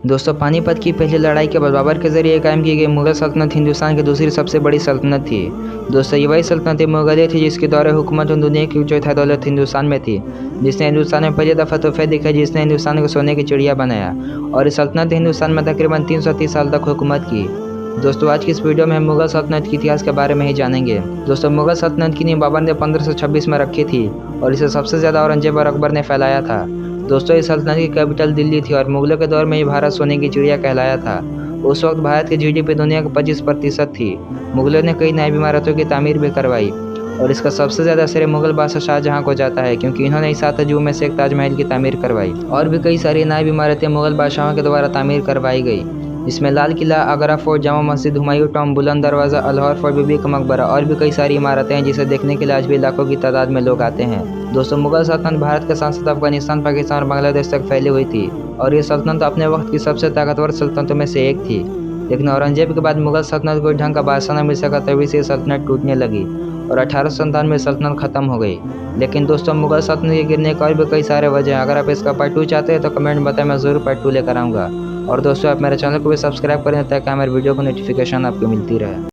दोस्तों, पानीपत की पहली लड़ाई के बाद बाबर के जरिए कायम की गई मुगल सल्तनत हिंदुस्तान की दूसरी सबसे बड़ी सल्तनत थी। दोस्तों, ये वही सल्तनत मुगलिया थी जिसके दौरे हुकूमत और दुनिया की चौथाई दौलत हिंदुस्तान में थी, जिसने हिंदुस्तान में पहली दफ़ा तोहफे दिखाई, जिसने हिंदुस्तान को सोने की चिड़िया बनाया। और इस सल्तनत ने हिंदुस्तान में तकरीबन 330 साल तक हुकूमत की। दोस्तों, आज की इस वीडियो में हम मुगल सल्तनत के इतिहास के बारे में ही जानेंगे। दोस्तों, मुगल सल्तनत की नींव बाबर ने 1526 में रखी थी और इसे सबसे ज़्यादा औरंगजेब और अकबर ने फैलाया था। दोस्तों, इस सल्तनत की कैपिटल दिल्ली थी और मुगलों के दौर में ये भारत सोने की चिड़िया कहलाया था। उस वक्त भारत की जीडीपी दुनिया का 25% थी। मुगलों ने कई नई इमारतों की तामीर भी करवाई और इसका सबसे ज़्यादा श्रेय मुगल बादशाह शाहजहां को जाता है, क्योंकि इन्होंने इस 7 अजूबों में से एक ताजमहल की तामीर करवाई। और भी कई सारी नई इमारतें मुगल बादशाहों के द्वारा तामीर करवाई गई, जिसमें लाल किला, आगरा फोर्ट, जामा मस्जिद, हुमायूं टॉम्ब, बुलंद दरवाज़ा, अल्हौर फोर्ट, बीबी का मकबरा और भी कई सारी इमारतें हैं जिसे देखने के लिए आज भी लाखों की तादाद में लोग आते हैं। दोस्तों, मुगल सल्तनत भारत के साथ साथ अफगानिस्तान, पाकिस्तान और बांग्लादेश तक फैली हुई थी और ये सल्तनत अपने वक्त की सबसे ताकतवर सल्तनतों में से एक थी। लेकिन औरंगजेब के बाद मुगल सल्तनत को ढंग का बादशाह न मिल सका, तभी से ये सल्तनत टूटने लगी और 1897 में सल्तनत खत्म हो गई। लेकिन दोस्तों, मुगल सल्तनत के गिरने के और भी कई सारे वजह हैं। अगर आप इसका पार्ट 2 चाहते हैं तो कमेंट में बताएं, मैं ज़रूर पार्ट 2 लेकर आऊँगा। और दोस्तों, आप मेरे चैनल को भी सब्सक्राइब करें ताकि हमारे वीडियो को नोटिफिकेशन आपको मिलती रहे।